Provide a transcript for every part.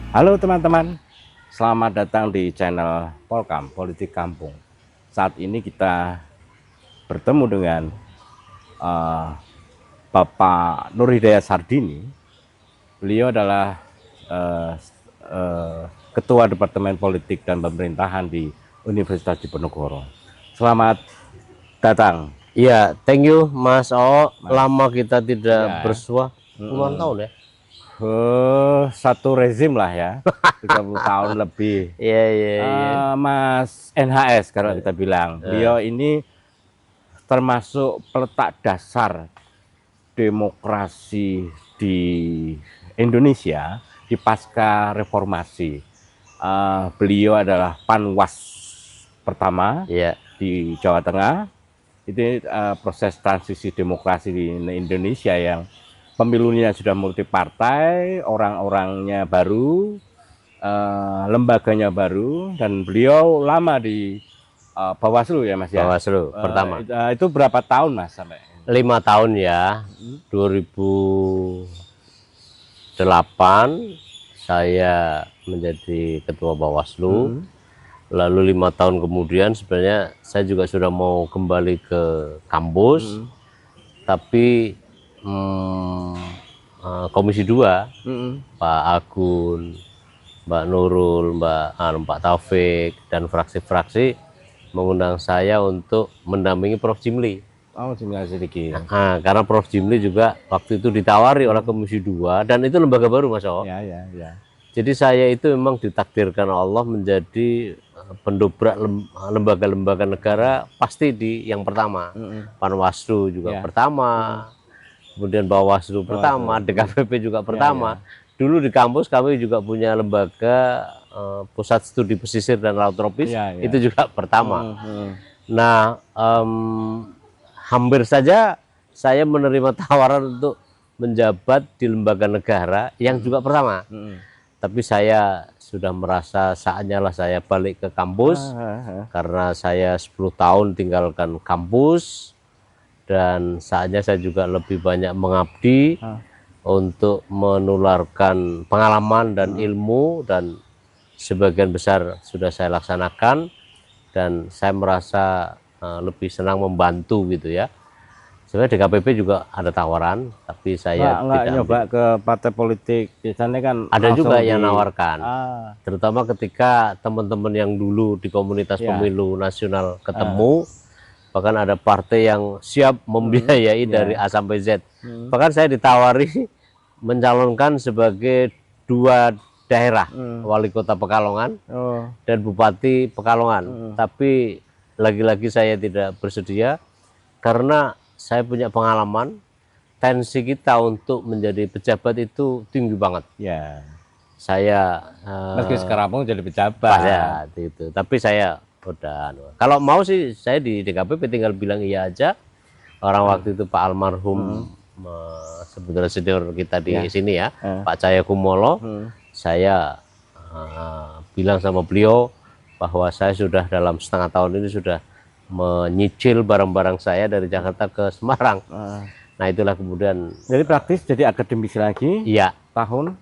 Halo teman-teman, selamat datang di channel Polkam, Politik Kampung. Saat ini kita bertemu dengan uh, Bapak Nur Hidayat Sardini. Beliau adalah uh, Ketua Departemen Politik dan Pemerintahan di Universitas Diponegoro. Selamat datang, Iya, thank you Mas O. Mas. Lama kita tidak Ya, bersua, puluhan tahun ya. satu rezim lah ya, 30 tahun lebih. Iya, iya, iya. Mas NHS kalau kita bilang, beliau ini termasuk peletak dasar demokrasi di Indonesia di pasca reformasi. Beliau adalah Panwas pertama Iya. di Jawa Tengah. Itu proses transisi demokrasi di Indonesia yang pemilunya sudah multi partai, orang-orangnya baru, lembaganya baru, dan beliau lama di Bawaslu ya Mas ya. Bawaslu pertama. Itu berapa tahun Mas sampai? 5 tahun ya. 2008 saya menjadi ketua Bawaslu. Lalu 5 tahun kemudian sebenarnya saya juga sudah mau kembali ke kampus, tapi Komisi 2 Pak Agun, Mbak Nurul, Pak Taufik, dan fraksi-fraksi mengundang saya untuk mendampingi Prof. Jimli. Oh, sedikit. Karena Prof. Jimli juga waktu itu ditawari oleh Komisi 2, dan itu lembaga baru Mas O. Ya, ya, ya. Jadi saya itu memang ditakdirkan Allah menjadi pendobrak lembaga-lembaga negara pasti di yang pertama. Panwaslu juga pertama, kemudian Bawaslu pertama, DKPP juga pertama. Dulu di kampus kami juga punya lembaga Pusat Studi Pesisir dan Laut Tropis, itu juga pertama. Nah, hampir saja saya menerima tawaran untuk menjabat di lembaga negara yang juga pertama. Tapi saya sudah merasa saatnya lah saya balik ke kampus, karena saya 10 tahun tinggalkan kampus, dan saatnya saya juga lebih banyak mengabdi untuk menularkan pengalaman dan ilmu, dan sebagian besar sudah saya laksanakan, dan saya merasa lebih senang membantu gitu ya. Sebenarnya DKPP juga ada tawaran, tapi saya tidak nyoba ke partai politik. Biasanya kan ada juga yang nawarkan, terutama ketika teman-teman yang dulu di komunitas pemilu nasional ketemu, bahkan ada partai yang siap membiayai dari A sampai Z. Bahkan saya ditawari mencalonkan sebagai 2 daerah, wali kota Pekalongan dan bupati Pekalongan, tapi lagi-lagi saya tidak bersedia karena saya punya pengalaman. Tensi kita untuk menjadi pejabat itu tinggi banget. Ya. Saya meski sekarang pun jadi pejabat. Itu. Tapi saya udah. Kalau mau sih saya di DKPP tinggal bilang iya aja. Orang waktu itu Pak almarhum sebetulnya senior kita di sini ya, Pak Cahaya Kumolo. Saya bilang sama beliau bahwa saya sudah dalam setengah tahun ini sudah menyicil barang-barang saya dari Jakarta ke Semarang. Nah itulah kemudian. Jadi praktis jadi akademisi lagi. Iya. Tahun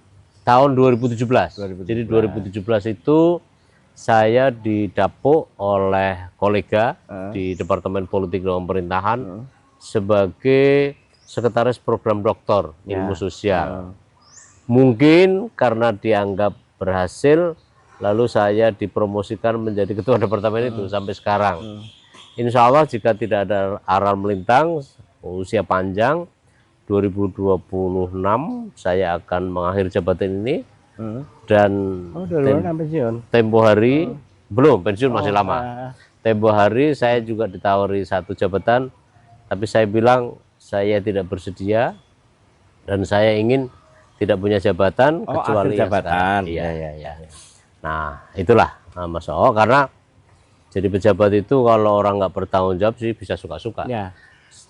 2017. Jadi 2017 itu saya didapuk oleh kolega di Departemen Politik dan Pemerintahan sebagai sekretaris program doktor ilmu sosial. Mungkin karena dianggap berhasil, lalu saya dipromosikan menjadi ketua departemen itu sampai sekarang. Insya Allah jika tidak ada aral melintang, usia panjang, 2026 saya akan mengakhiri jabatan ini, dan tempo hari belum pensiun, masih lama. Tempo hari saya juga ditawari satu jabatan, tapi saya bilang saya tidak bersedia dan saya ingin tidak punya jabatan kecuali jabatan. Iya. Nah itulah Mas O, karena jadi pejabat itu kalau orang nggak bertanggung jawab sih bisa suka-suka. Ya.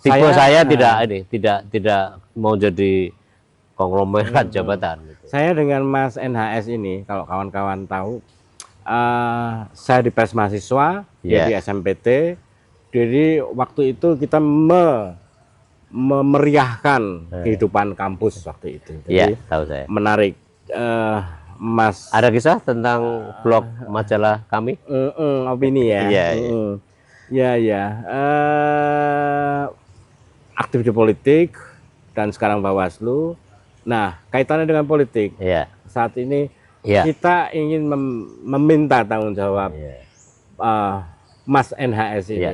Tipe saya tidak mau jadi konglomerat jabatan. Gitu. Saya dengan Mas NHS ini, kalau kawan-kawan tahu, saya di pers mahasiswa, dia di SMPT. Jadi waktu itu kita memeriahkan kehidupan kampus waktu itu. Jadi tahu saya. Menarik. Mas Ada kisah tentang blog majalah kami? opini ya. Iya, iya. Ya ya. Aktif di politik dan sekarang Bawaslu. Nah, kaitannya dengan politik. Iya. Saat ini Iya. kita ingin meminta tanggung jawab Iya. Mas NHS ini. Iya.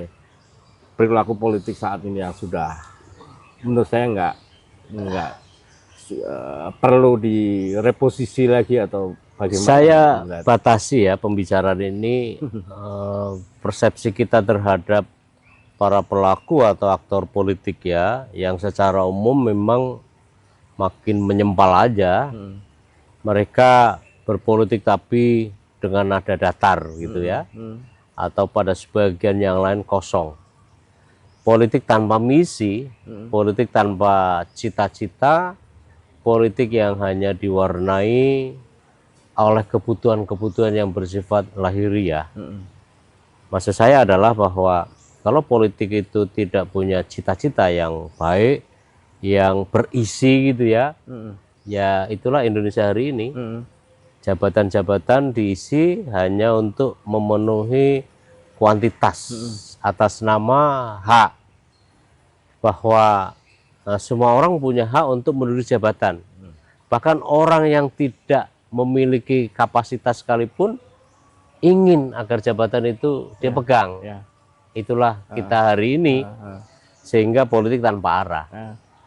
Perilaku politik saat ini yang sudah menurut saya nggak perlu direposisi lagi atau bagaimana? Saya batasi ya pembicaraan ini persepsi kita terhadap para pelaku atau aktor politik ya, yang secara umum memang makin menyempal aja. Mereka berpolitik tapi dengan nada datar gitu ya, atau pada sebagian yang lain kosong. Politik tanpa misi, politik tanpa cita-cita, politik yang hanya diwarnai oleh kebutuhan-kebutuhan yang bersifat lahiriah. Maksud saya adalah bahwa kalau politik itu tidak punya cita-cita yang baik, yang berisi gitu ya, ya itulah Indonesia hari ini. Jabatan-jabatan diisi hanya untuk memenuhi kuantitas atas nama hak, bahwa semua orang punya hak untuk menuju jabatan. Bahkan orang yang tidak memiliki kapasitas sekalipun ingin agar jabatan itu dia pegang. Itulah kita hari ini, sehingga politik tanpa arah.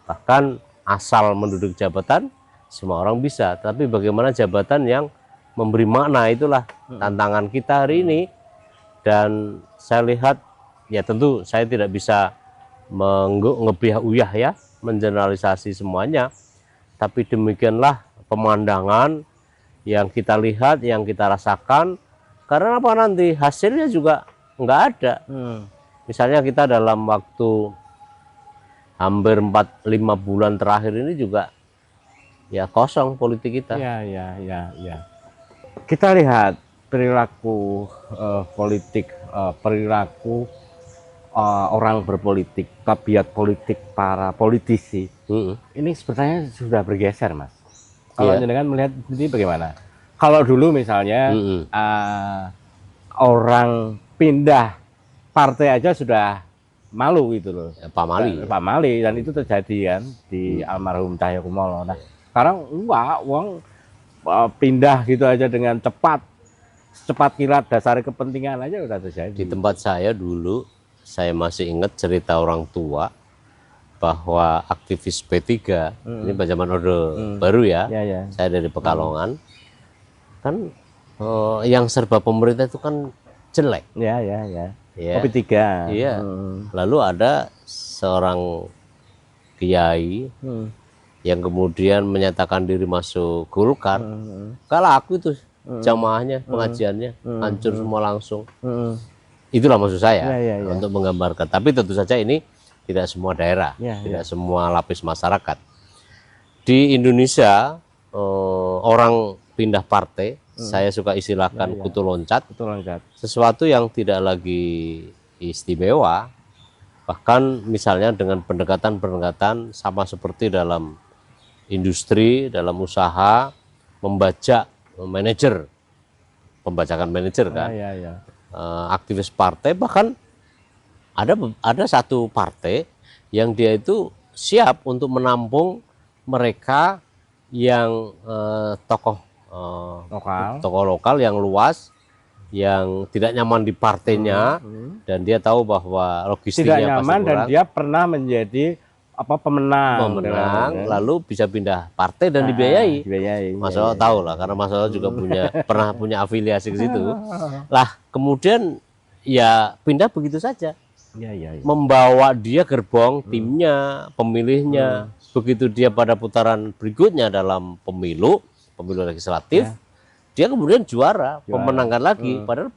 Bahkan asal menduduki jabatan semua orang bisa, tapi bagaimana jabatan yang memberi makna, itulah tantangan kita hari ini. Dan saya lihat ya, tentu saya tidak bisa ngebiah-uyah ya, mengeneralisasi semuanya, tapi demikianlah pemandangan yang kita lihat, yang kita rasakan. Karena apa, nanti hasilnya juga nggak ada. Misalnya kita dalam waktu hampir 4-5 bulan terakhir ini juga ya kosong politik kita. Ya. Kita lihat perilaku politik, perilaku orang berpolitik, tabiat politik para politisi. Ini sebenarnya sudah bergeser, Mas. Kalau jenengan melihat ini bagaimana? Kalau dulu misalnya orang pindah partai aja sudah malu gitu loh. Pak Mali. Dan itu terjadi kan di almarhum Cahyokumolo. Nah, sekarang enggak, uang pindah gitu aja dengan cepat kilat, dasar kepentingan aja udah terjadi. Di tempat saya dulu, saya masih ingat cerita orang tua bahwa aktivis P3, ini zaman Orde Baru ya, saya dari Pekalongan, kan yang serba pemerintah itu kan jelek. Ya. Kopi 3. Iya. Lalu ada seorang kiai yang kemudian menyatakan diri masuk Golkar. Kalau aku itu jamaahnya, pengajiannya hancur semua langsung. Itulah maksud saya untuk menggambarkan. Tapi tentu saja ini tidak semua daerah, tidak semua lapis masyarakat. Di Indonesia orang pindah partai, saya suka istilahkan kutu loncat, sesuatu yang tidak lagi istimewa. Bahkan misalnya dengan pendekatan-pendekatan sama seperti dalam industri, dalam usaha, membajak manajer, pembajakan manajer kan, aktivis partai. Bahkan ada satu partai yang dia itu siap untuk menampung mereka yang tokoh lokal yang luas, yang tidak nyaman di partainya, dan dia tahu bahwa logistiknya tidak nyaman dan dia pernah menjadi pemenang, lalu bisa pindah partai dan dibiayai. Mas Olo tahu lah, karena Mas Olo juga pernah punya afiliasi ke situ. Lah kemudian ya pindah begitu saja, membawa dia gerbong timnya, pemilihnya. Begitu dia pada putaran berikutnya dalam pemilu legislatif, dia kemudian juara, memenangkan lagi, padahal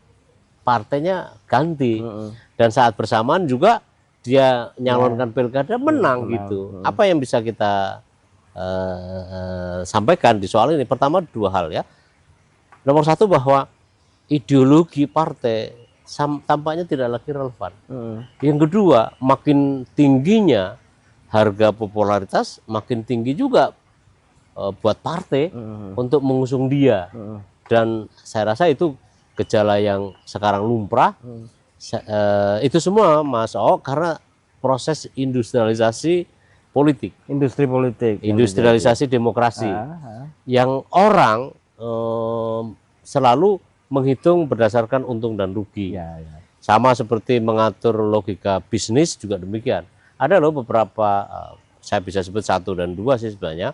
partainya ganti. Dan saat bersamaan juga dia nyalonkan pilkada, menang gitu. Apa yang bisa kita sampaikan di soal ini? Pertama, dua hal ya. Nomor satu, bahwa ideologi partai tampaknya tidak lagi relevan. Yang kedua, makin tingginya harga popularitas, makin tinggi juga buat partai untuk mengusung dia. Dan saya rasa itu gejala yang sekarang lumrah. Itu semua Mas O karena proses industrialisasi politik, Industri politik, industrialisasi demokrasi, yang orang selalu menghitung berdasarkan untung dan rugi. Ya, ya. Sama seperti mengatur logika bisnis juga demikian. Ada loh beberapa, saya bisa sebut 1 dan 2 sih sebenarnya,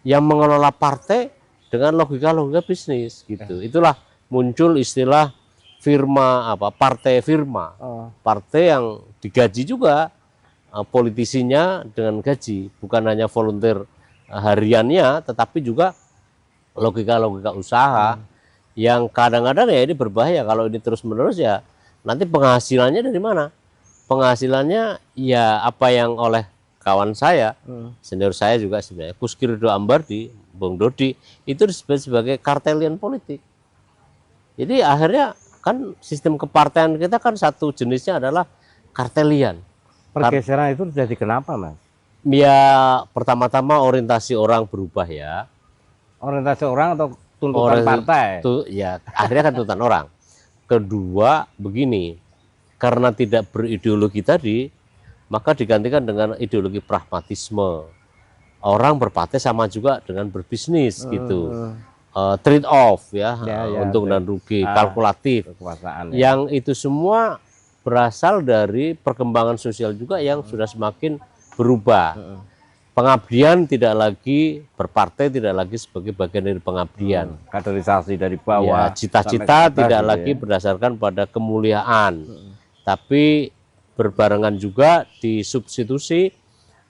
yang mengelola partai dengan logika-logika bisnis gitu. Itulah muncul istilah firma partai firma. Partai yang digaji juga politisinya dengan gaji, bukan hanya volunteer hariannya, tetapi juga logika-logika usaha yang kadang-kadang ya ini berbahaya kalau ini terus-menerus ya. Nanti penghasilannya dari mana? Penghasilannya ya apa yang oleh kawan saya, senior saya juga sebenarnya, Kuskirdo Ambardi, Bung Dodi, itu disebut sebagai kartelian politik. Jadi akhirnya kan sistem kepartaian kita kan satu jenisnya adalah kartelian. Pergeseran itu terjadi kenapa, Mas? Ya pertama-tama orientasi orang berubah ya. Orientasi orang atau tuntutan partai? Ya akhirnya kan tuntutan orang. Kedua begini, karena tidak berideologi tadi, maka digantikan dengan ideologi pragmatisme. Orang berpartai sama juga dengan berbisnis gitu. Trade off ya, untung dan rugi, kalkulatif. Kekuasaan, ya. Yang itu semua berasal dari perkembangan sosial juga yang sudah semakin berubah. Pengabdian tidak lagi, berpartai tidak lagi sebagai bagian dari pengabdian. Kaderisasi dari bawah. Ya, cita-cita tidak lagi berdasarkan pada kemuliaan, tapi berbarengan juga disubstitusi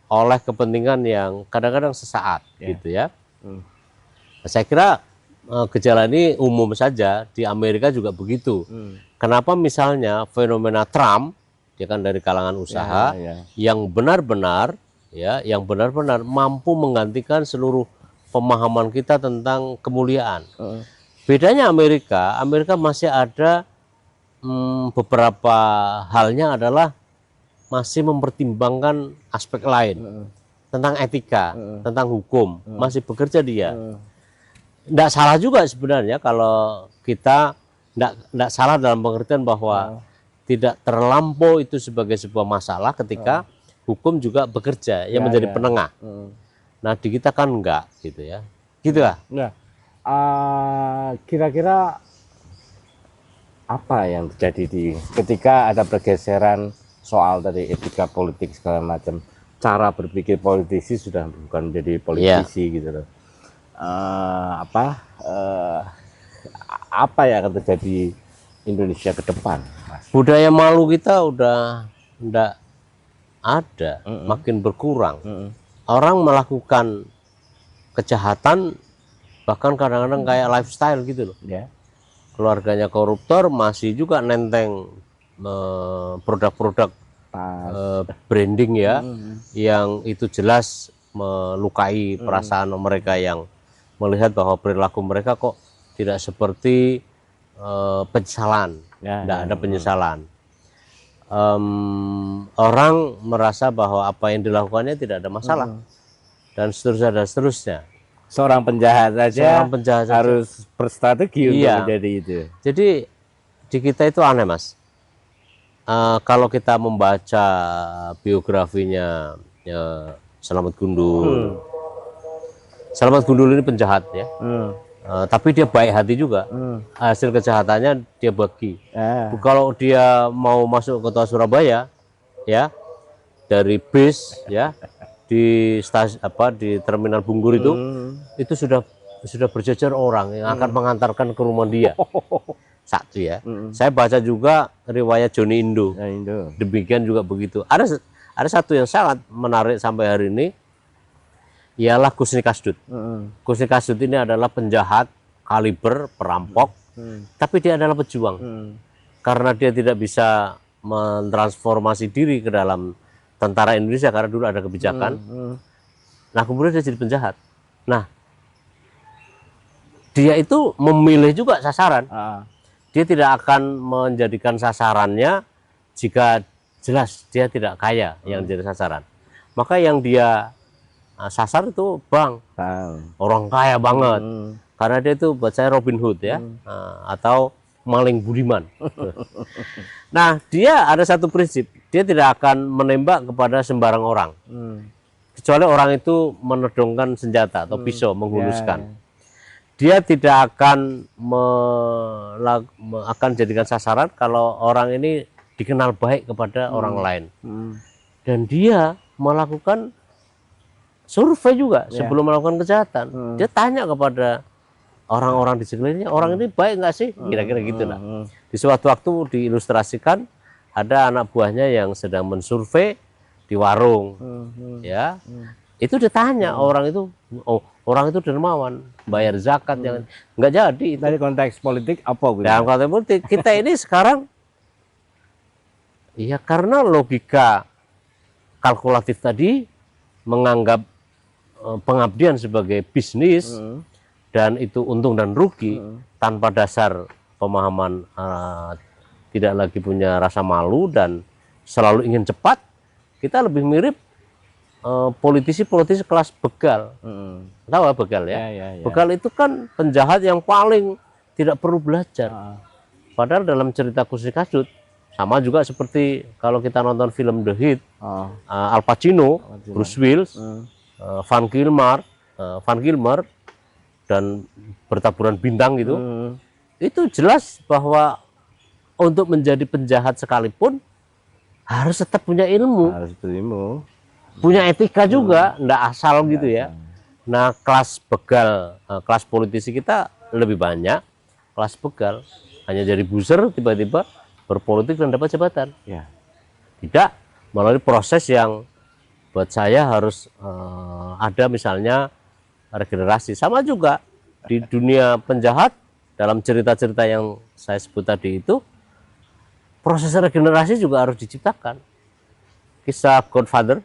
oleh kepentingan yang kadang-kadang sesaat, gitu ya. Saya kira gejala ini umum saja di Amerika juga begitu. Kenapa misalnya fenomena Trump, dia kan dari kalangan usaha, yang benar-benar mampu menggantikan seluruh pemahaman kita tentang kemuliaan. Bedanya Amerika masih ada beberapa halnya adalah masih mempertimbangkan aspek lain tentang etika, tentang hukum, masih bekerja dia. Tidak salah juga sebenarnya kalau kita tidak salah dalam pengertian bahwa tidak terlampau itu sebagai sebuah masalah ketika hukum juga bekerja yang menjadi penengah. Nah di kita kan enggak gitu ya, gitu lah. Nah, kira-kira apa yang terjadi ketika ada pergeseran soal tadi etika politik segala macam, cara berpikir politisi sudah bukan menjadi politisi gitu loh. Apa yang akan terjadi Indonesia ke depan, Mas? Budaya malu kita udah enggak ada, makin berkurang. Orang melakukan kejahatan bahkan kadang-kadang kayak lifestyle gitu loh. Keluarganya koruptor masih juga nenteng produk-produk branding ya, yang itu jelas melukai perasaan mereka yang melihat bahwa perilaku mereka kok tidak seperti penyesalan, tidak ada penyesalan. Orang merasa bahwa apa yang dilakukannya tidak ada masalah, dan seterusnya. Seorang penjahat saja harus berstrategi untuk menjadi itu. Jadi di kita itu aneh, Mas. Kalau kita membaca biografinya Slamet Gundul, Slamet Gundul ini penjahat ya, tapi dia baik hati juga. Hasil kejahatannya dia bagi. Kalau dia mau masuk kota Surabaya, ya dari bis ya di stasiun di terminal Bunggur itu sudah berjejer orang yang akan mengantarkan ke rumah dia. Satu ya. Saya baca juga riwayat Joni Indo. Demikian juga begitu. Ada satu yang sangat menarik sampai hari ini, ialah Kusni Kasdut. Kusni Kasdut ini adalah penjahat kaliber, perampok, tapi dia adalah pejuang. Karena dia tidak bisa mentransformasi diri ke dalam tentara Indonesia karena dulu ada kebijakan. Nah kemudian dia jadi penjahat. Nah dia itu memilih juga sasaran. Dia tidak akan menjadikan sasarannya jika jelas dia tidak kaya yang jadi sasaran. Maka yang dia sasar itu bank, Bang. orang kaya banget. Karena dia itu buat saya Robin Hood ya, atau maling budiman. Nah, dia ada satu prinsip, dia tidak akan menembak kepada sembarang orang, kecuali orang itu menodongkan senjata atau pisau, menghunuskan. Dia tidak akan akan jadikan sasaran kalau orang ini dikenal baik kepada orang lain. Dan dia melakukan survei juga sebelum melakukan kejahatan. Dia tanya kepada orang-orang di sekelilingnya, orang ini baik nggak sih? Kira-kira gitu lah. Di suatu waktu diilustrasikan ada anak buahnya yang sedang mensurvei di warung, ya. Itu ditanya orang itu, orang itu dermawan, bayar zakat, yang nggak jadi. Dari konteks politik apa? Dalam konteks politik kita ini sekarang, ya karena logika kalkulatif tadi menganggap pengabdian sebagai bisnis. Dan itu untung dan rugi tanpa dasar pemahaman, tidak lagi punya rasa malu dan selalu ingin cepat. Kita lebih mirip politisi-politisi kelas begal. Tahu apa begal ya? Begal itu kan penjahat yang paling tidak perlu belajar. Padahal dalam cerita Kusikasud sama juga seperti kalau kita nonton film The Heat, Al Pacino, Bruce Willis, Van Kilmer dan bertaburan bintang gitu, itu jelas bahwa untuk menjadi penjahat sekalipun harus tetap punya ilmu, punya etika juga, enggak asal gitu ya. Nah, kelas begal, kelas politisi kita lebih banyak kelas begal, hanya jadi buzzer tiba-tiba berpolitik dan dapat jabatan. Tidak melalui proses yang buat saya harus ada misalnya regenerasi. Sama juga di dunia penjahat, dalam cerita-cerita yang saya sebut tadi itu, proses regenerasi juga harus diciptakan. Kisah Godfather,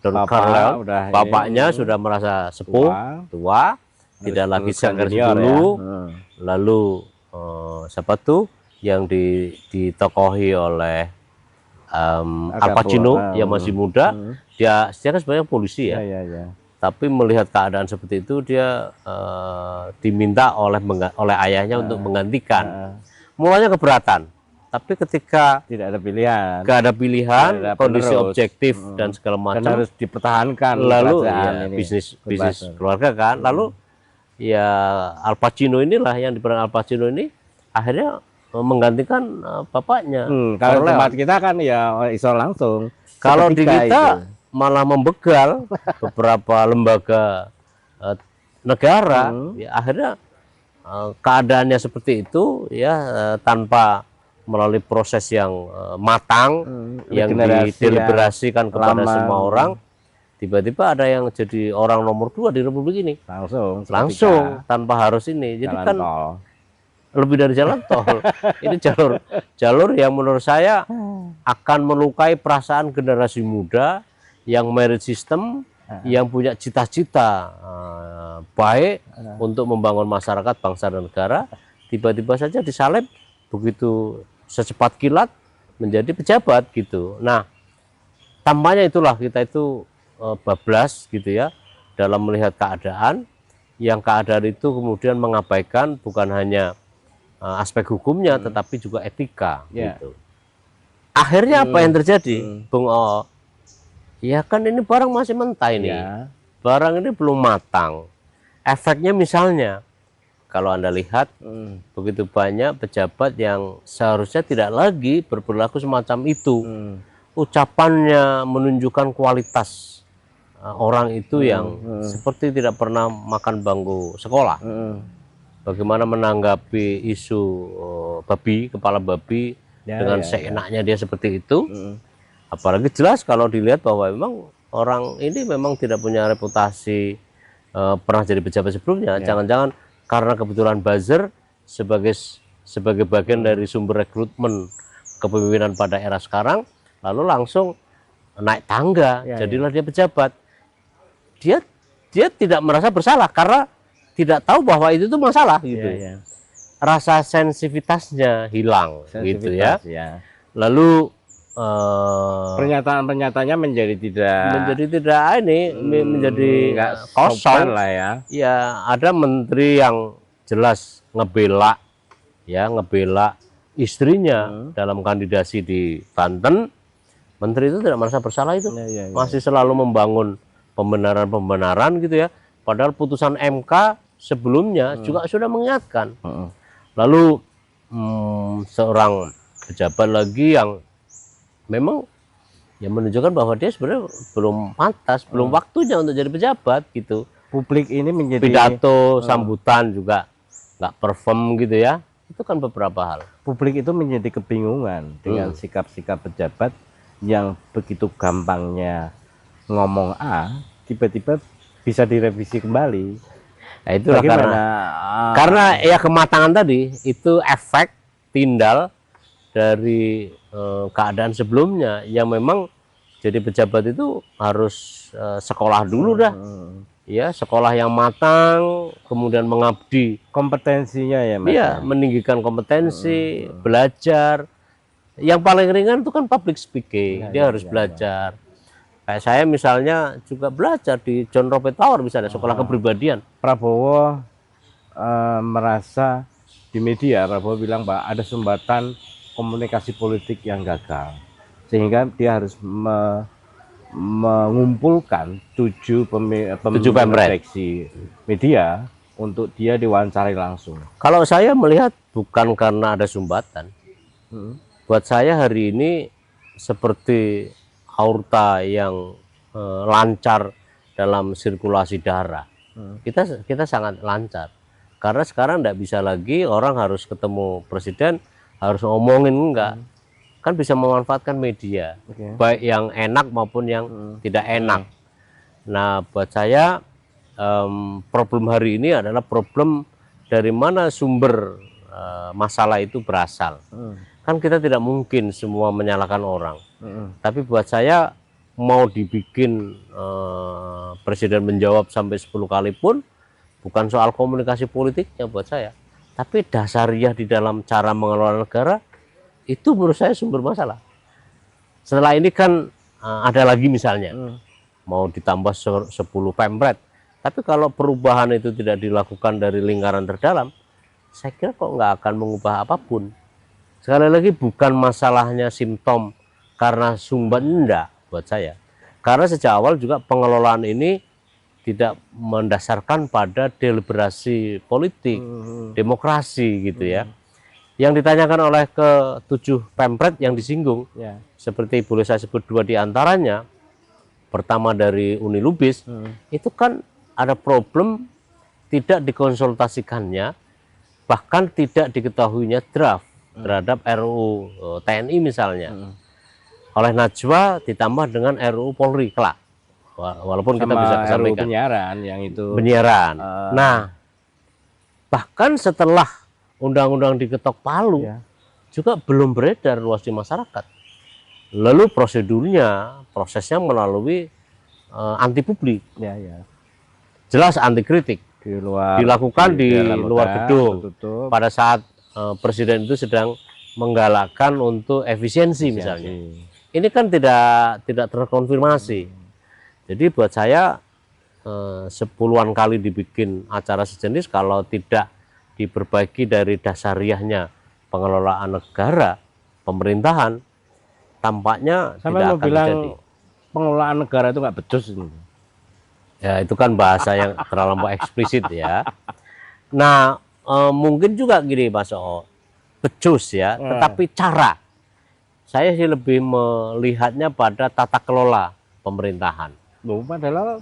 Don Corleone, bapaknya sudah merasa sepuh, tua, tidak lagi segar dulu. Lalu siapa tuh yang ditokohi oleh Al Pacino yang masih muda, dia kan sebenarnya polisi ya. Tapi melihat keadaan seperti itu, dia diminta oleh ayahnya untuk menggantikan. Mulanya keberatan, tapi ketika tidak ada pilihan, kondisi objektif dan segala macam, dan harus dipertahankan. Lalu bisnis keluarga kan. Lalu ya Al Pacino inilah yang diperan Al Pacino ini akhirnya menggantikan bapaknya. Kalau tempat kita kan ya iso langsung. Kalau di kita malah membegal beberapa lembaga negara, ya akhirnya keadaannya seperti itu ya, tanpa melalui proses yang matang, yang dideliberasikan kepada semua orang. Tiba-tiba ada yang jadi orang nomor 2 di Republik ini langsung tanpa harus ini. Jadi kan lebih dari jalan tol. Ini jalur yang menurut saya akan melukai perasaan generasi muda yang merit system, yang punya cita-cita baik untuk membangun masyarakat, bangsa dan negara, tiba-tiba saja disalib begitu secepat kilat menjadi pejabat gitu. Nah, tampaknya itulah kita itu bablas gitu ya dalam melihat keadaan, yang keadaan itu kemudian mengabaikan bukan hanya aspek hukumnya tetapi juga etika gitu. Akhirnya apa yang terjadi, Bung O? Ya kan ini barang masih mentah ini, barang ini belum matang. Efeknya misalnya, kalau Anda lihat begitu banyak pejabat yang seharusnya tidak lagi berperilaku semacam itu. Ucapannya menunjukkan kualitas orang itu yang seperti tidak pernah makan bangku sekolah. Bagaimana menanggapi isu babi, kepala babi dengan seenaknya dia seperti itu. Apalagi jelas kalau dilihat bahwa memang orang ini memang tidak punya reputasi pernah jadi pejabat sebelumnya. Jangan-jangan karena kebetulan buzzer sebagai bagian dari sumber rekrutmen kepemimpinan pada era sekarang, lalu langsung naik tangga, jadilah dia pejabat. Dia tidak merasa bersalah karena tidak tahu bahwa itu tuh masalah gitu. Rasa sensitivitasnya hilang gitu ya. Lalu pernyataan-pernyataannya menjadi tidak menjadi nggak kosong sopan lah ya. ya. Ada menteri yang jelas ngebela istrinya dalam kandidasi di Banten. Menteri itu tidak merasa bersalah itu, masih selalu membangun pembenaran gitu ya, padahal putusan MK sebelumnya juga sudah mengingatkan. Lalu seorang pejabat lagi yang memang ya menunjukkan bahwa dia sebenarnya belum pantas, belum waktunya untuk jadi pejabat gitu. Publik ini menjadi pidato sambutan juga nggak perform gitu ya. Itu kan beberapa hal. Publik itu menjadi kebingungan dengan sikap-sikap pejabat yang begitu gampangnya ngomong A, tiba-tiba bisa direvisi kembali. Nah, itulah karena ya kematangan tadi itu efek tindal dari keadaan sebelumnya yang memang jadi pejabat itu harus sekolah dulu dah. Ya, sekolah yang matang, kemudian mengabdi kompetensinya ya, Mas. Iya, meninggikan kompetensi, belajar. Yang paling ringan itu kan public speaking, dia harus belajar. Kayak saya misalnya juga belajar di John Robert Tower misalnya, sekolah kepribadian. Prabowo merasa di media, Prabowo bilang bahwa ada sumbatan komunikasi politik yang gagal, sehingga dia harus mengumpulkan 7 redaksi media untuk dia diwawancari langsung. Kalau saya melihat bukan karena ada sumbatan. Buat saya hari ini seperti aorta yang lancar dalam sirkulasi darah. Kita sangat lancar. Karena sekarang tidak bisa lagi orang harus ketemu presiden, harus ngomongin, enggak. Kan bisa memanfaatkan media, baik yang enak maupun yang tidak enak. Nah, buat saya problem hari ini adalah problem dari mana sumber masalah itu berasal. Kan kita tidak mungkin semua menyalahkan orang. Tapi buat saya mau dibikin presiden menjawab sampai 10 kali pun bukan soal komunikasi politiknya buat saya. Tapi dasariah di dalam cara mengelola negara itu menurut saya sumber masalah. Setelah ini kan ada lagi misalnya mau ditambah 10 pemret. Tapi kalau perubahan itu tidak dilakukan dari lingkaran terdalam, saya kira kok nggak akan mengubah apapun. Sekali lagi bukan masalahnya simptom karena sumber, enggak buat saya. Karena sejak awal juga pengelolaan ini tidak mendasarkan pada deliberasi politik, demokrasi gitu ya. Yang ditanyakan oleh ke-7 pemret yang disinggung, seperti boleh saya sebut 2 diantaranya. Pertama dari Uni Lubis, itu kan ada problem tidak dikonsultasikannya, bahkan tidak diketahuinya draft terhadap RUU TNI misalnya. Oleh Najwa ditambah dengan RUU Polri kelak. Walaupun kita bisa kesampaikan. Penyiaran yang itu. Penyiaran. Nah, bahkan setelah undang-undang diketok palu juga belum beredar luas di masyarakat. Lalu prosesnya melalui anti publik. Jelas anti kritik. Dilakukan di luar gedung. Pada saat presiden itu sedang menggalakkan untuk efisiensi misalnya. Ini kan tidak terkonfirmasi. Jadi buat saya 10-an kali dibikin acara sejenis kalau tidak diperbaiki dari dasariahnya pengelolaan negara, pemerintahan, tampaknya tidak akan terjadi. Pengelolaan negara itu nggak becus ini. Ya itu kan bahasa yang terlalu eksplisit ya. Nah mungkin juga gini Mas O, becus ya, tetapi cara. Saya sih lebih melihatnya pada tata kelola pemerintahan. Padahal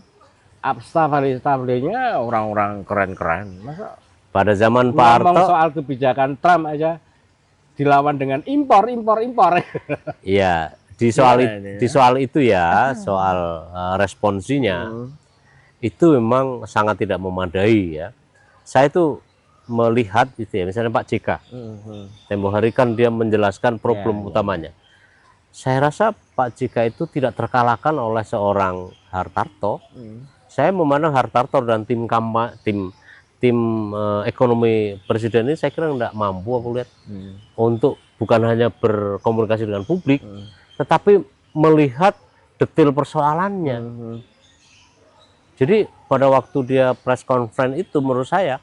staf-stafnya orang-orang keren-keren. Masa pada zaman Pak Harto soal kebijakan Trump aja dilawan dengan impor. Iya, di soal itu ya, soal responsinya itu memang sangat tidak memadai ya. Saya itu melihat itu ya, misalnya Pak JK. Tempo hari kan dia menjelaskan problem utamanya. Saya rasa Pak JK itu tidak terkalahkan oleh seorang Hartarto. Saya memandang Hartarto dan tim ekonomi presiden ini saya kira tidak mampu aku lihat untuk bukan hanya berkomunikasi dengan publik, tetapi melihat detail persoalannya. Jadi pada waktu dia press conference itu menurut saya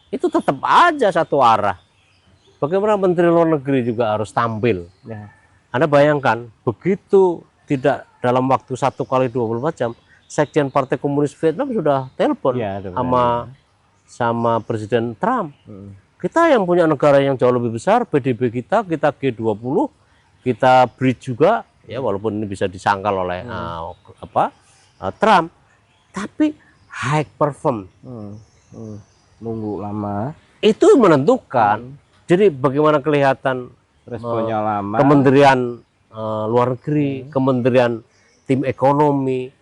itu tetap aja satu arah. Bagaimana Menteri Luar Negeri juga harus tampil. Ya. Anda bayangkan begitu tidak dalam waktu 1 kali 24 jam, Sekjen Partai Komunis Vietnam sudah telepon Ya, sama Presiden Trump. Kita yang punya negara yang jauh lebih besar, PDB kita G20, kita bridge juga, ya walaupun ini bisa disangkal oleh Trump, tapi high perform. Nunggu lama. Itu menentukan. Jadi bagaimana kelihatan Responnya lama. Kementerian Luar Negeri, Kementerian Tim Ekonomi,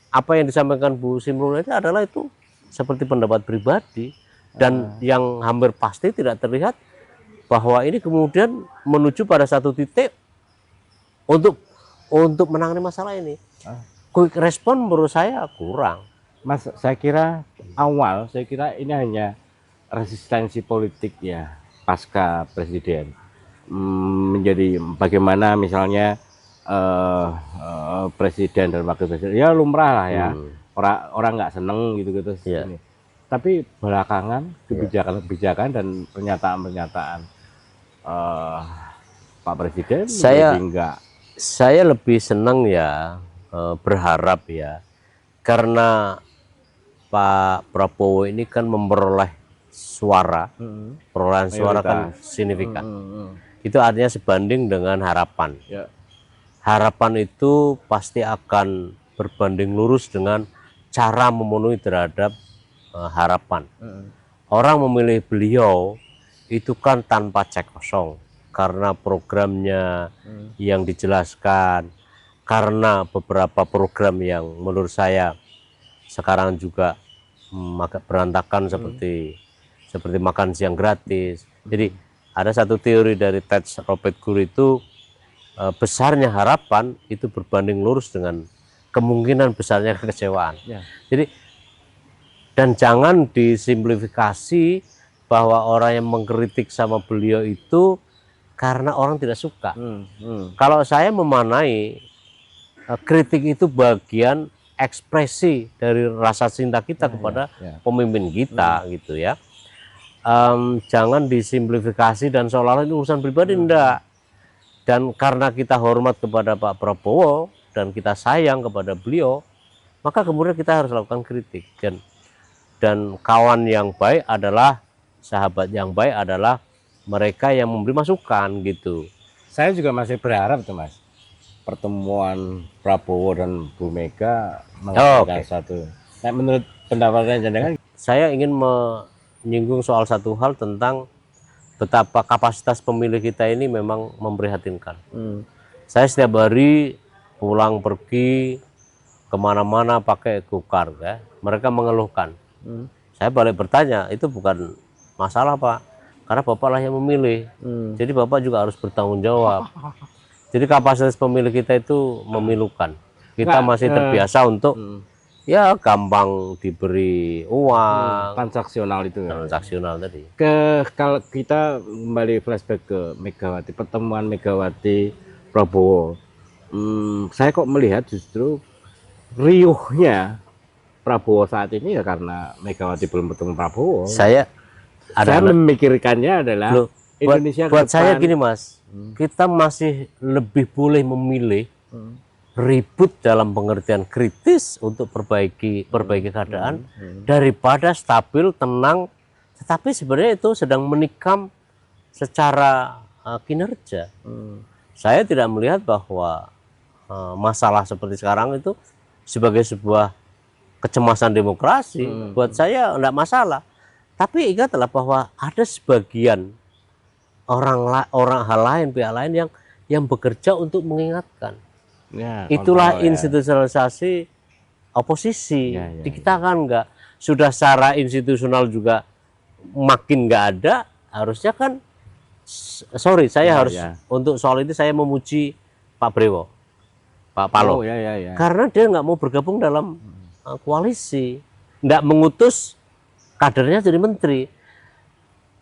apa yang disampaikan Bu Sri Mulyani adalah itu seperti pendapat pribadi, dan yang hampir pasti tidak terlihat bahwa ini kemudian menuju pada satu titik untuk menangani masalah ini. Quick respon menurut saya kurang. Mas, saya kira ini hanya resistensi politik ya pasca presiden. Menjadi bagaimana misalnya presiden dan wakil presiden ya lumrah lah ya, orang nggak seneng gitu ini. Tapi belakangan kebijakan dan pernyataan Pak Presiden saya lebih senang ya, berharap ya, karena Pak Prabowo ini kan memperoleh suara, perolehan suara kan signifikan. Itu artinya sebanding dengan harapan. Ya. Harapan itu pasti akan berbanding lurus dengan cara memenuhi terhadap harapan. Orang memilih beliau itu kan tanpa cek kosong, karena programnya yang dijelaskan, karena beberapa program yang menurut saya sekarang juga agak berantakan, seperti makan siang gratis. Jadi ada satu teori dari Ted Robert Guru itu, besarnya harapan itu berbanding lurus dengan kemungkinan besarnya kekecewaan. Ya. Jadi, dan jangan disimplifikasi bahwa orang yang mengkritik sama beliau itu karena orang tidak suka. Kalau saya memanai kritik itu bagian ekspresi dari rasa cinta kita kepada pemimpin kita, gitu ya. Jangan disimplifikasi dan seolah-olah ini urusan pribadi, enggak. Dan karena kita hormat kepada Pak Prabowo dan kita sayang kepada beliau, maka kemudian kita harus lakukan kritik. Dan kawan yang baik adalah, sahabat yang baik adalah mereka yang memberi masukan, gitu. Saya juga masih berharap tuh Mas, pertemuan Prabowo dan Bu Mega menghasilkan satu. Nah, menurut pendapatnya jenengan, saya ingin menyinggung soal satu hal tentang betapa kapasitas pemilih kita ini memang memprihatinkan. Saya setiap hari pulang pergi kemana-mana pakai go-kart, ya. Mereka mengeluhkan. Saya balik bertanya, itu bukan masalah Pak, karena Bapak lah yang memilih. Jadi Bapak juga harus bertanggung jawab. Jadi kapasitas pemilih kita itu memilukan. Kita masih terbiasa untuk ya gampang diberi uang, transaksional itu ya. Transaksional tadi. Kalau kita kembali flashback ke Megawati, pertemuan Megawati Prabowo, saya kok melihat justru riuhnya Prabowo saat ini ya karena Megawati belum bertemu Prabowo. Saya memikirkannya adalah Indonesia buat saya gini Mas, kita masih lebih boleh memilih ribut dalam pengertian kritis untuk perbaiki keadaan daripada stabil, tenang, tetapi sebenarnya itu sedang menikam secara kinerja. Saya tidak melihat bahwa masalah seperti sekarang itu sebagai sebuah kecemasan demokrasi. Buat saya enggak masalah, tapi ingatlah bahwa ada sebagian orang hal lain, pihak lain yang bekerja untuk mengingatkan. Ya, itulah institusionalisasi oposisi. Di kita kan enggak, sudah secara institusional juga makin enggak ada. Harusnya kan, untuk soal itu saya memuji Pak Brewo, Pak Paloh, karena dia nggak mau bergabung dalam koalisi, nggak mengutus kadernya jadi menteri.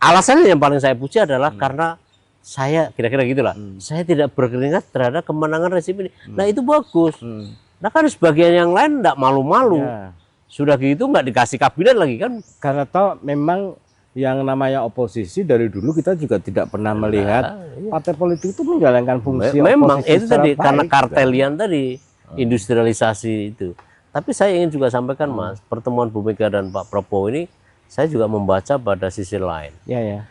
Alasannya yang paling saya puji adalah karena saya kira-kira gitulah. Saya tidak berkeringat terhadap kemenangan rezim ini. Nah itu bagus. Nah kan sebagian yang lain tidak malu-malu. Ya. Sudah gitu nggak dikasih kabinet lagi kan? Karena toh memang yang namanya oposisi dari dulu kita juga tidak pernah melihat partai politik itu menjalankan fungsi Memang oposisi itu secara tadi baik, karena kan? kartelian tadi, industrialisasi itu. Tapi saya ingin juga sampaikan Mas, pertemuan Bu Mega dan Pak Prabowo ini saya juga membaca pada sisi lain. Ya, ya.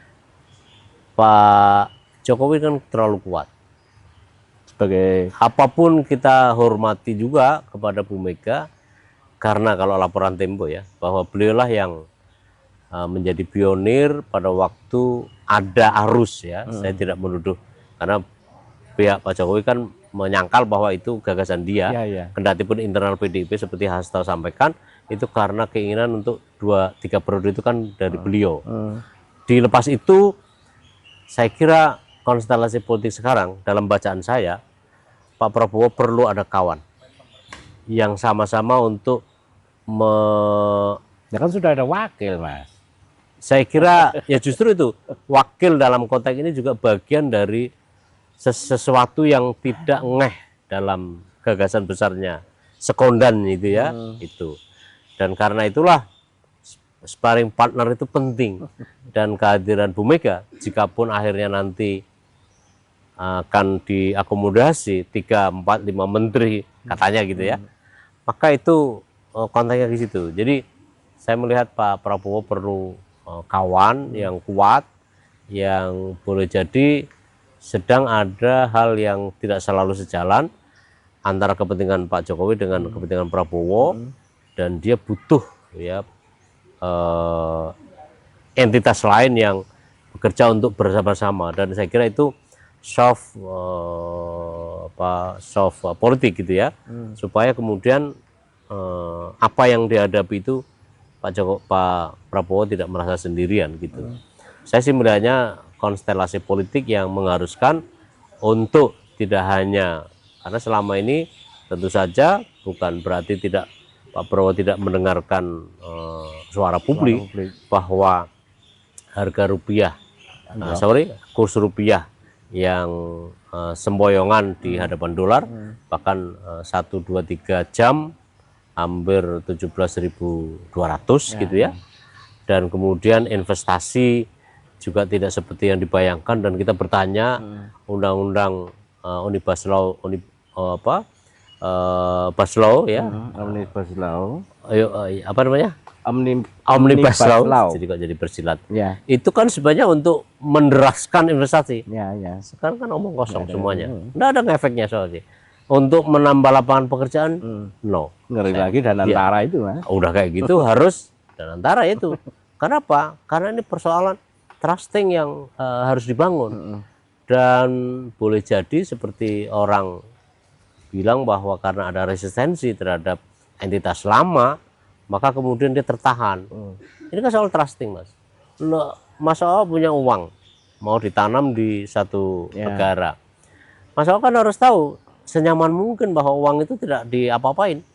Pak Jokowi kan terlalu kuat. Sebagai Apapun kita hormati juga kepada Bu Mega, karena kalau laporan Tempo ya, bahwa beliaulah yang menjadi pionir pada waktu ada arus ya. Saya tidak menuduh, karena pihak Pak Jokowi kan menyangkal bahwa itu gagasan dia. Ya, ya. Kendati pun internal PDIP seperti Hasto sampaikan, itu karena keinginan untuk 2-3 periode itu kan dari beliau. Dilepas itu, saya kira konstelasi politik sekarang dalam bacaan saya, Pak Prabowo perlu ada kawan yang sama-sama untuk ya kan sudah ada wakil, Mas. saya kira ya justru itu wakil dalam konteks ini juga bagian dari sesuatu yang tidak ngeh dalam gagasan besarnya sekondan itu ya, itu. Dan karena itulah sparring partner itu penting, dan kehadiran Bu Mega jikapun akhirnya nanti akan diakomodasi 3, 4, 5 menteri katanya gitu ya, maka itu konteksnya di situ. Jadi saya melihat Pak Prabowo perlu kawan yang kuat, yang boleh jadi sedang ada hal yang tidak selalu sejalan antara kepentingan Pak Jokowi dengan kepentingan Prabowo, dan dia butuh ya entitas lain yang bekerja untuk bersama-sama. Dan saya kira itu soft politik gitu ya, supaya kemudian apa yang dihadapi itu Pak Prabowo tidak merasa sendirian gitu. Saya sih melihatnya konstelasi politik yang mengharuskan untuk tidak hanya, karena selama ini tentu saja bukan berarti Pak Prabowo tidak mendengarkan suara publik bahwa harga rupiah, kurs rupiah yang semboyongan di hadapan dolar, bahkan 1-2-3 jam hampir 17.200 gitu ya. Dan kemudian investasi juga tidak seperti yang dibayangkan, dan kita bertanya undang-undang Omnibus Law ya. Omnibus Law. Apa namanya? Omnibus Law. Jadi kok jadi bersilat. Ya. Itu kan sebenarnya untuk menderaskan investasi. Ya, ya. Sekarang kan omong kosong semuanya. Nggak ada efeknya soalnya. Untuk menambah lapangan pekerjaan, no. Ngeri lagi dan antara itu, Mas. Udah kayak gitu harus dan antara itu. Kenapa? Karena ini persoalan trusting yang harus dibangun. Dan boleh jadi seperti orang bilang bahwa karena ada resistensi terhadap entitas lama, maka kemudian dia tertahan. Ini kan soal trusting, Mas. Mas O punya uang, mau ditanam di satu negara. Mas O kan harus tahu senyaman mungkin bahwa uang itu tidak diapa-apain.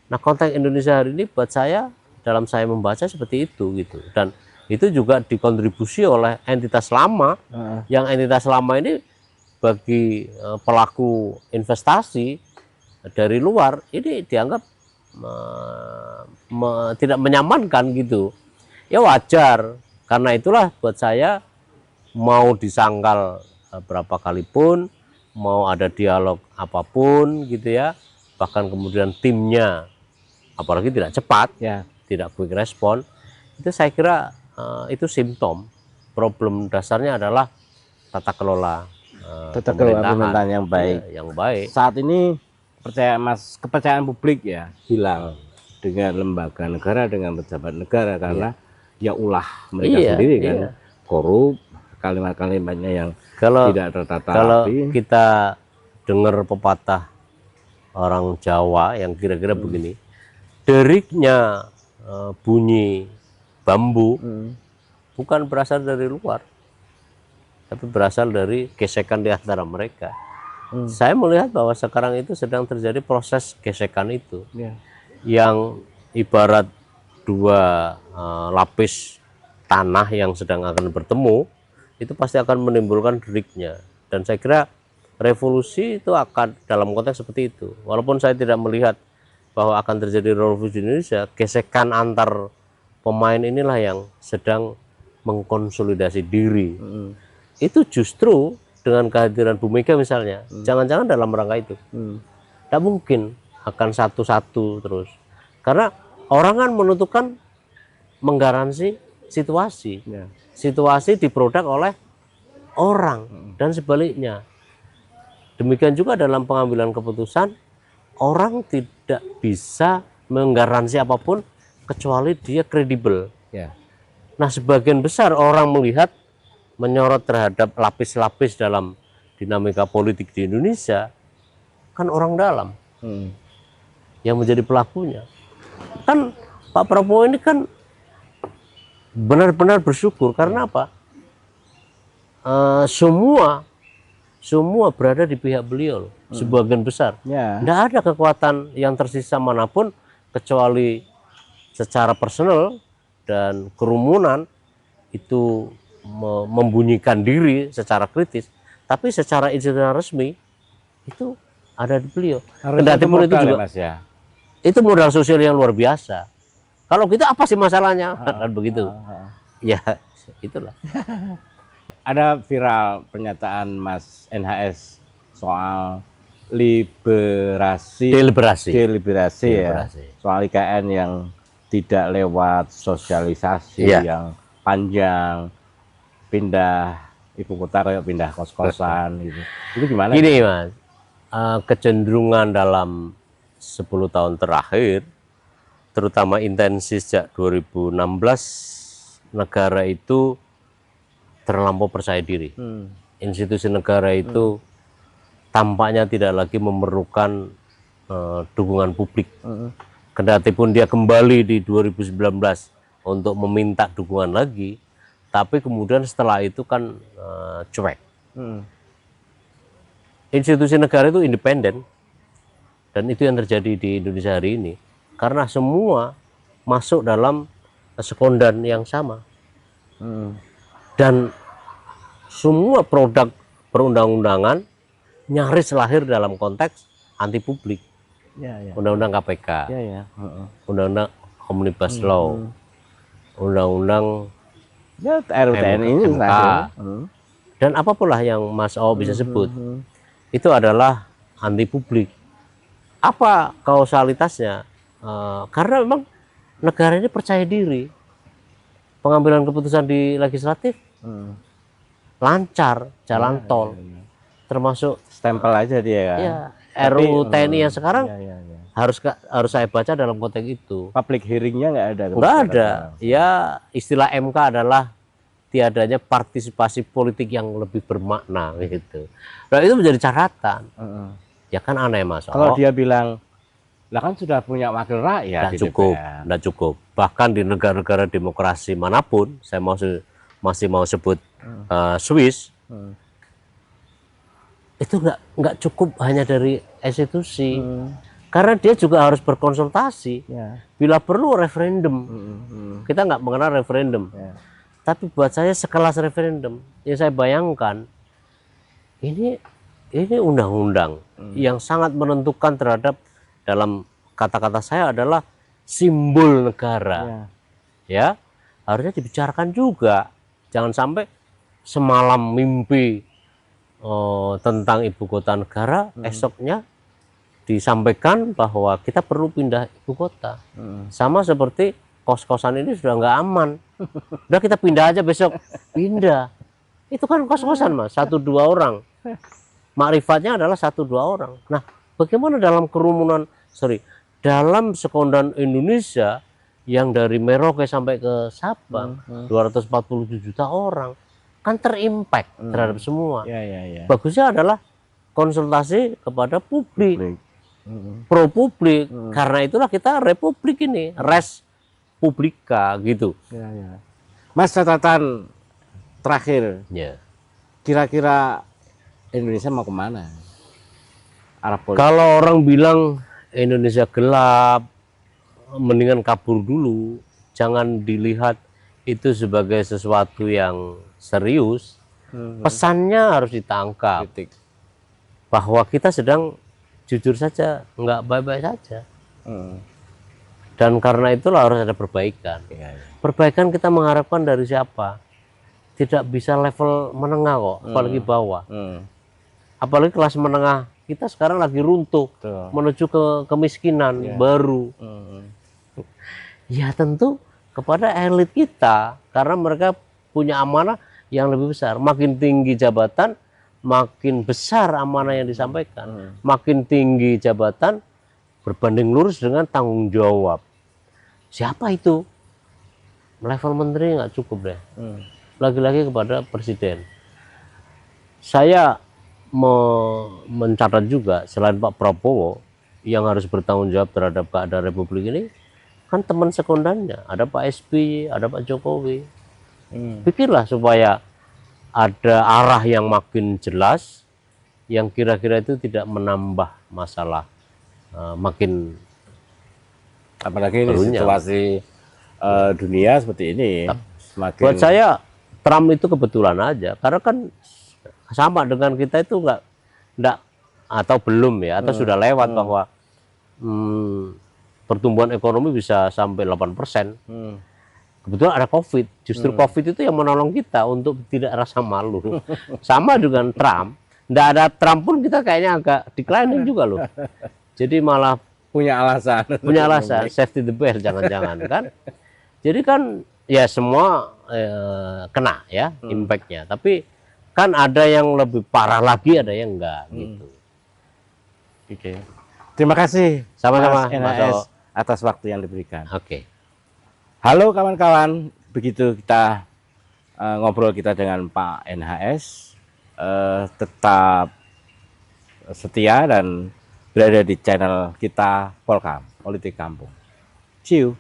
Nah, konteks Indonesia hari ini buat saya, dalam saya membaca seperti itu gitu. Dan itu juga dikontribusi oleh entitas lama, yang entitas lama ini bagi pelaku investasi dari luar ini dianggap tidak menyamankan gitu. Ya wajar, karena itulah buat saya mau disangkal berapa kali pun, mau ada dialog apapun gitu ya, bahkan kemudian timnya apalagi tidak cepat ya, tidak quick respon, itu saya kira itu simptom. Problem dasarnya adalah tata kelola pemerintahan yang baik. Ya, yang baik. Saat ini kepercayaan publik ya hilang dengan lembaga negara, dengan pejabat negara, karena ya ulah mereka sendiri kan korup, kalimat-kalimatnya yang tidak tertata kalau rapi. Kita dengar pepatah orang Jawa yang kira-kira begini, deriknya bunyi bambu bukan berasal dari luar, tapi berasal dari gesekan di antara mereka. Saya melihat bahwa sekarang itu sedang terjadi proses gesekan itu, yang ibarat dua lapis tanah yang sedang akan bertemu, itu pasti akan menimbulkan deriknya. Dan saya kira revolusi itu akan dalam konteks seperti itu. Walaupun saya tidak melihat bahwa akan terjadi revolusi di Indonesia, gesekan antar pemain inilah yang sedang mengkonsolidasi diri. Itu justru dengan kehadiran Bu Mega misalnya, jangan-jangan dalam rangka itu. Tidak mungkin akan satu-satu terus. Karena orang kan menentukan menggaransi situasi. Situasi diproduk oleh orang dan sebaliknya. Demikian juga dalam pengambilan keputusan, orang tidak bisa menggaransi apapun kecuali dia kredibel. Nah, sebagian besar orang melihat menyorot terhadap lapis-lapis dalam dinamika politik di Indonesia kan orang dalam yang menjadi pelakunya. Kan Pak Prabowo ini kan benar-benar bersyukur karena apa? Semua berada di pihak beliau, sebagian besar. Tidak ada kekuatan yang tersisa manapun kecuali secara personal dan kerumunan itu membunyikan diri secara kritis, tapi secara institusional resmi itu ada di beliau. Kendati pun itu juga, Mas, ya. Itu modal sosial yang luar biasa. Kalau kita apa sih masalahnya? Kan begitu. Ya, itulah. Ada viral pernyataan Mas NHS soal deliberasi ya, soal IKN yang tidak lewat sosialisasi yang panjang, pindah ibu kota kayak pindah kos-kosan gitu. Itu gimana? Gini Mas, kecenderungan dalam 10 tahun terakhir, terutama intensi sejak 2016, negara itu terlampau percaya diri. Institusi negara itu tampaknya tidak lagi memerlukan dukungan publik. Kendati pun dia kembali di 2019 untuk meminta dukungan lagi, tapi kemudian setelah itu kan cuek. Institusi negara itu independen, dan itu yang terjadi di Indonesia hari ini, karena semua masuk dalam sekondan yang sama. Dan semua produk perundang-undangan nyaris lahir dalam konteks anti publik. Undang-undang KPK, undang-undang Omnibus Law, undang-undang RUU ini MK, dan apapun lah yang Mas O bisa sebut, itu adalah anti publik. Apa kausalitasnya? Karena memang negara ini percaya diri. Pengambilan keputusan di legislatif lancar, jalan tol, termasuk stempel aja dia kan. Ya, RUU TNI yang sekarang harus saya baca dalam konteks itu. Public hearingnya nggak ada. Nggak ada. Ya, istilah MK adalah tiadanya partisipasi politik yang lebih bermakna gitu. Nah, itu menjadi catatan. Ya kan aneh Mas. Kalau dia bilang, lah kan sudah punya wakil rakyat. Nggak cukup. Bahkan di negara-negara demokrasi manapun, saya masih mau sebut Swiss, itu nggak cukup hanya dari institusi, karena dia juga harus berkonsultasi. Bila perlu referendum. Kita nggak mengenal referendum, tapi buat saya sekelas referendum yang saya bayangkan ini undang-undang yang sangat menentukan terhadap, dalam kata-kata saya adalah simbol negara. Ya, harusnya dibicarakan juga. Jangan sampai semalam mimpi tentang ibu kota negara, esoknya disampaikan bahwa kita perlu pindah ibu kota. Sama seperti kos-kosan ini sudah nggak aman. Udah kita pindah aja besok. Pindah. Itu kan kos-kosan Mas, 1-2 orang. Makrifatnya adalah 1-2 orang. Nah, bagaimana dalam dalam sekondan Indonesia yang dari Merauke sampai ke Sabang, 247 juta orang, kan terimpact terhadap semua. Bagusnya adalah konsultasi kepada publik, pro publik. Karena itulah kita republik ini, res publika gitu. Mas, catatan terakhir, kira-kira Indonesia mau kemana? Kalau orang bilang Indonesia gelap, mendingan kabur dulu. Jangan dilihat itu sebagai sesuatu yang serius. Pesannya harus ditangkap Kritik. bahwa kita sedang jujur saja, nggak baik-baik saja. Dan karena itulah harus ada perbaikan. Iya, iya. Perbaikan kita mengharapkan dari siapa? Tidak bisa level menengah kok, apalagi bawah. Apalagi kelas menengah kita sekarang lagi runtuh, Betul. menuju ke kemiskinan baru. Ya tentu kepada elit kita, karena mereka punya amanah yang lebih besar. Makin tinggi jabatan, makin besar amanah yang disampaikan. Makin tinggi jabatan, berbanding lurus dengan tanggung jawab. Siapa itu? Level menteri nggak cukup deh. Lagi-lagi kepada presiden. Saya mencatat juga, selain Pak Prabowo yang harus bertanggung jawab terhadap keadaan Republik ini, kan teman sekundannya, ada Pak SBY, ada Pak Jokowi. Pikirlah supaya ada arah yang makin jelas, yang kira-kira itu tidak menambah masalah makin. Apalagi ini Barunya. situasi dunia seperti ini. Semakin Buat saya Trump itu kebetulan aja, karena kan sama dengan kita itu nggak atau belum ya, atau sudah lewat bahwa pertumbuhan ekonomi bisa sampai 8%. Kebetulan ada COVID, justru COVID itu yang menolong kita untuk tidak rasa malu. Sama dengan Trump, nggak ada Trump pun kita kayaknya agak declining juga loh. Jadi malah punya alasan. safety the best, jangan-jangan kan. Jadi kan ya semua kena ya impactnya, tapi kan ada yang lebih parah lagi, ada yang enggak gitu. Oke. Terima kasih Sama-sama, Mas Mas NHS O. atas waktu yang diberikan. Oke. Halo kawan-kawan, begitu kita ngobrol kita dengan Pak NHS, tetap setia dan berada di channel kita Polkam, Politik Kampung. See you.